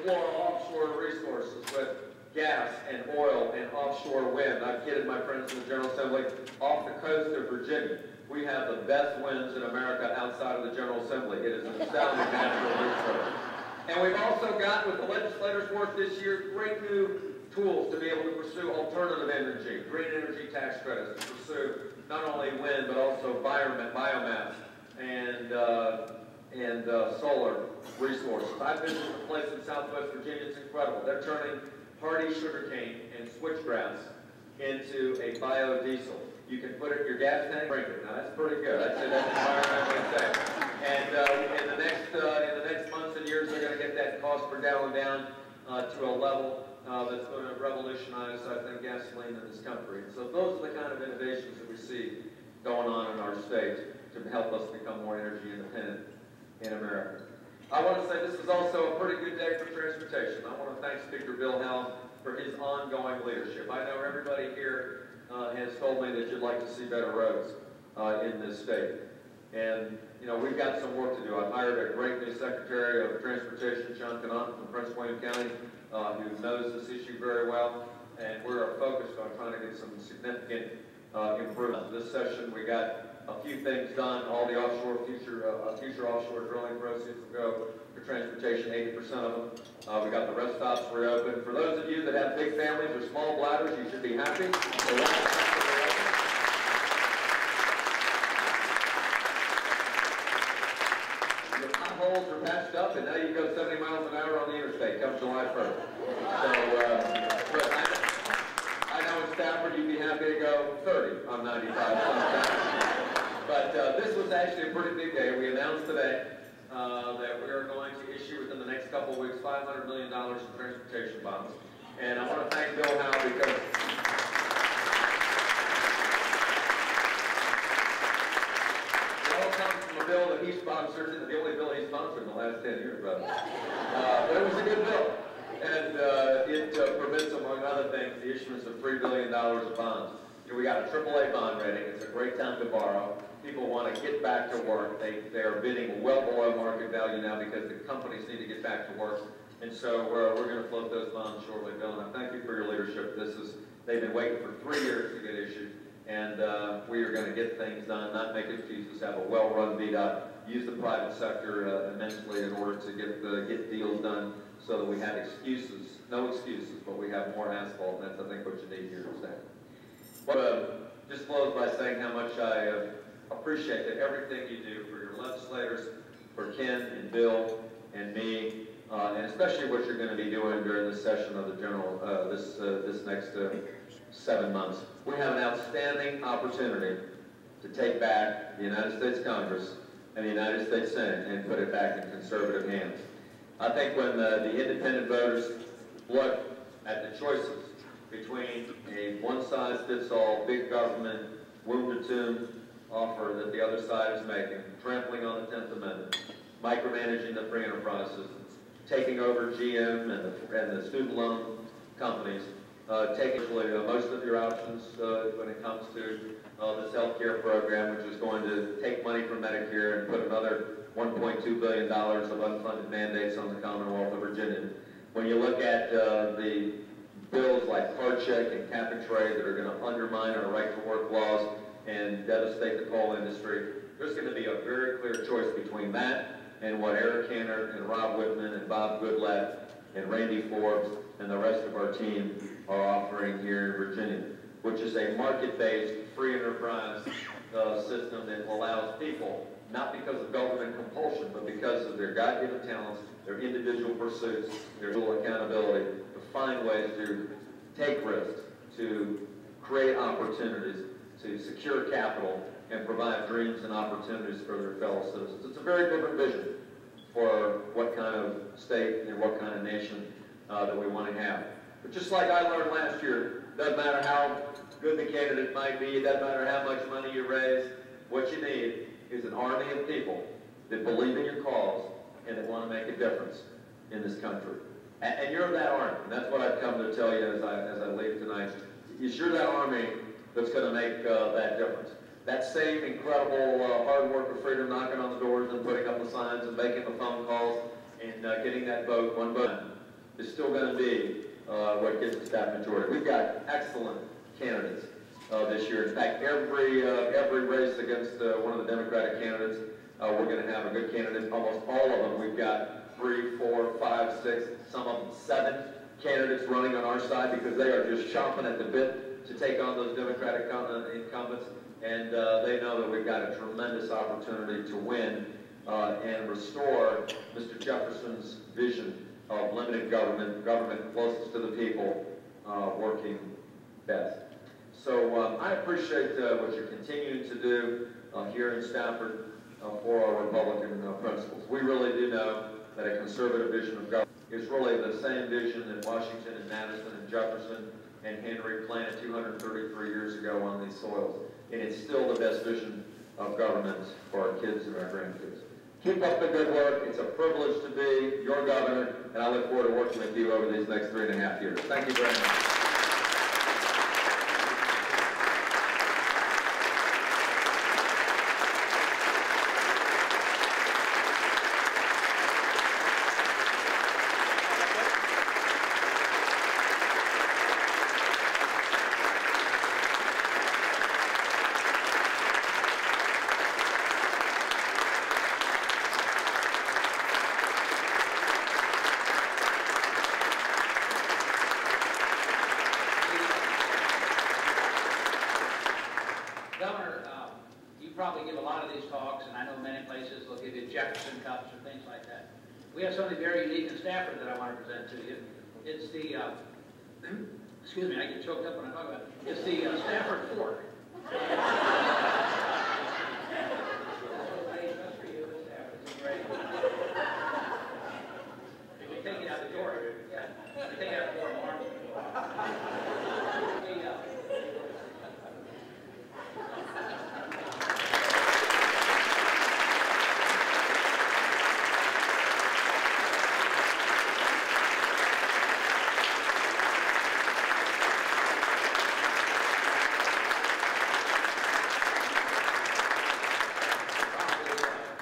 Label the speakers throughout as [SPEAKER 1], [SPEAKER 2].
[SPEAKER 1] explore offshore resources with gas and oil and offshore wind. I've kidded my friends in the General Assembly, off the coast of Virginia, we have the best winds in America outside of the General Assembly. It is an astounding natural resource. And we've also got, with the legislators' work this year, great new tools to be able to pursue alternative energy, green energy tax credits, to pursue not only wind but also biomass and solar resources. I visited a place in Southwest Virginia. It's incredible. They're turning hardy sugarcane and switchgrass into a biodiesel. You can put it in your gas tank, drink it. Now that's pretty good. I'd say that's environmentally safe. And in the next months and years, they're going to get that cost per gallon down to a level that's going to revolutionize, I think, gasoline in this country. So those are the kind of innovations that we see going on in our state to help us become more energy independent in America. I want to say this is also a pretty good day for transportation. I want to thank Speaker Bill Howell for his ongoing leadership. I know everybody here has told me that you'd like to see better roads in this state. And, you know, we've got some work to do. I've hired a great new Secretary of Transportation, John Keynote from Prince William County, who knows this issue very well. And we're focused on trying to get some significant improvements. This session, we got a few things done. All the future offshore drilling proceeds will go for transportation, 80% of them. We got the rest stops reopened. For those of you that have big families or small bladders, you should be happy. Your potholes are patched up, and now you go 70 miles an hour on the interstate come July 1st. So, I know in Stafford you'd be happy to go 30 on 95. But this was actually a pretty big day. We announced today that we are going to issue within the next couple of weeks $500 million in transportation bonds. And I want to thank Bill Howell because it all comes from a bill that he sponsored, the only bill he sponsored in the last 10 years, brother. But it was a good bill. And it permits, among other things, the issuance of $3 billion of bonds. You know, we got a AAA bond rating. It's a great time to borrow. People want to get back to work. They are bidding well below market value now because the companies need to get back to work. And so we're going to float those bonds shortly, Bill. And I thank you for your leadership. They've been waiting for 3 years to get issued. And we are going to get things done, not make excuses, have a well-run VDOT, use the private sector immensely in order to get deals done so that we have excuses, no excuses, but we have more asphalt. And that's, I think, what you need here today. But just close by saying how much I appreciate that everything you do for your legislators, for Ken and Bill and me, and especially what you're going to be doing during this session of the General, this next 7 months. We have an outstanding opportunity to take back the United States Congress and the United States Senate and put it back in conservative hands. I think when the independent voters look at the choices between a one-size-fits-all big government, womb-to-tomb offer that the other side is making, trampling on the 10th Amendment, micromanaging the free enterprise systems, taking over GM and the student loan companies, taking most of your options when it comes to this health care program, which is going to take money from Medicare and put another $1.2 billion of unfunded mandates on the Commonwealth of Virginia. When you look at the bills like card check and cap and trade that are going to undermine our right to work laws and devastate the coal industry, there's going to be a very clear choice between that and what Eric Cantor and Rob Whitman and Bob Goodlatte and Randy Forbes and the rest of our team are offering here in Virginia, which is a market-based free enterprise system that allows people, not because of government compulsion, but because of their God-given talents, their individual pursuits, their dual accountability, to find ways to take risks, to create opportunities, to secure capital, and provide dreams and opportunities for their fellow citizens. It's a very different vision for what kind of state and what kind of nation that we want to have. But just like I learned last year, doesn't matter how good the candidate might be, it doesn't matter how much money you raise, what you need is an army of people that believe in your cause and that want to make a difference in this country. And you're that army, and that's what I've come to tell you as I leave tonight. You're that army that's going to make that difference. That same incredible hard work of freedom, knocking on the doors and putting up the signs and making the phone calls and getting that vote, one vote. is still going to be what gets the staff majority. We've got excellent candidates this year. In fact, every race against one of the Democratic candidates, we're going to have a good candidate. Almost all of them, we've got 3, 4, 5, 6, some of them 7 candidates running on our side because they are just chomping at the bit to take on those Democratic incumbents. And they know that we've got a tremendous opportunity to win and restore Mr. Jefferson's vision of limited government, government closest to the people, working best. So I appreciate what you're continuing to do here in Stafford for our Republican principles. We really do know that a conservative vision of government is really the same vision that Washington and Madison and Jefferson and Henry planted 233 years ago on these soils. And it's still the best vision of government for our kids and our grandkids. Keep up the good work. It's a privilege to be your governor, and I look forward to working with you over these next 3.5 years. Thank you very much.
[SPEAKER 2] Governor, you probably give a lot of these talks, and I know many places they'll give you Jefferson Cups or things like that. We have something very unique in Stafford that I want to present to you. It's the, excuse me, I get choked up when I talk about it. It's the Stafford Fork. You can take it out the door. Yeah, you can take it out the door, Mark.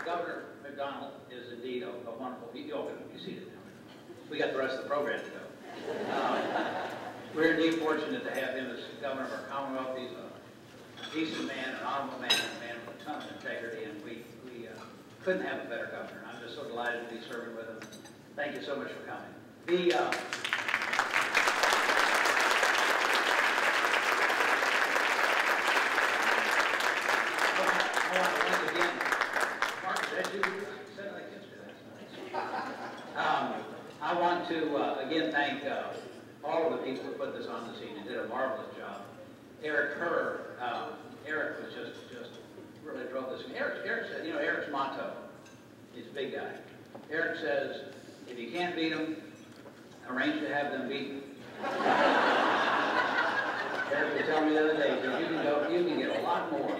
[SPEAKER 2] Governor McDonnell is indeed a wonderful, you see it now. We got the rest of the program to go. We're indeed fortunate to have him as governor of our Commonwealth. He's a decent man, an honorable man, and a man with a ton of integrity, and we couldn't have a better governor. I'm just so delighted to be serving with him. Thank you so much for coming. I want to again thank all of the people who put this on this evening. Did a marvelous job. Eric Kerr, Eric was just really drove this. Eric said, you know, Eric's motto, he's a big guy. Eric says, if you can't beat them, arrange to have them beaten. Eric was telling me the other day, that you can get a lot more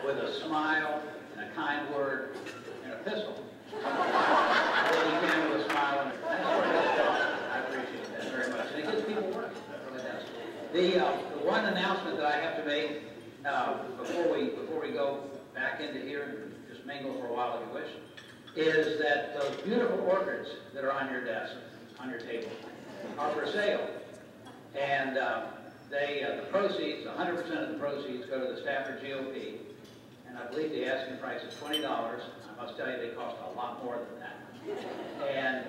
[SPEAKER 2] with a smile and a kind word and a pistol than you can with a smile and I appreciate that very much. And it gives people work. That really does. The one announcement that I have to make before we go back into here and just mingle for a while if you wish, is that those beautiful orchids that are on your desk, on your table, are for sale. And the proceeds, 100% of the proceeds go to the Stafford GOP. And I believe the asking price is $20. I must tell you they cost a lot more than that. And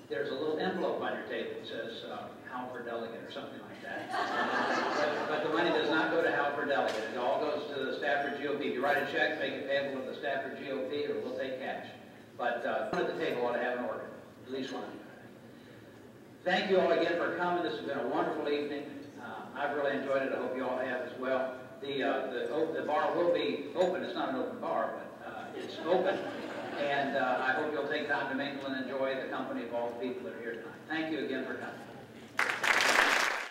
[SPEAKER 2] there's a little envelope on your table that says How for Delegate or something like that. But the money does not go to How for Delegate. It all goes to the Stafford GOP. If you write a check, make it payable to the Stafford GOP, or we'll take cash. But one at the table ought to have an order, at least one. Thank you all again for coming. This has been a wonderful evening. I've really enjoyed it. I hope you all have as well. The bar will be open. It's not an open bar, but it's open. And I hope you'll take time to mingle and enjoy the company of all the people that are here tonight. Thank you again for coming.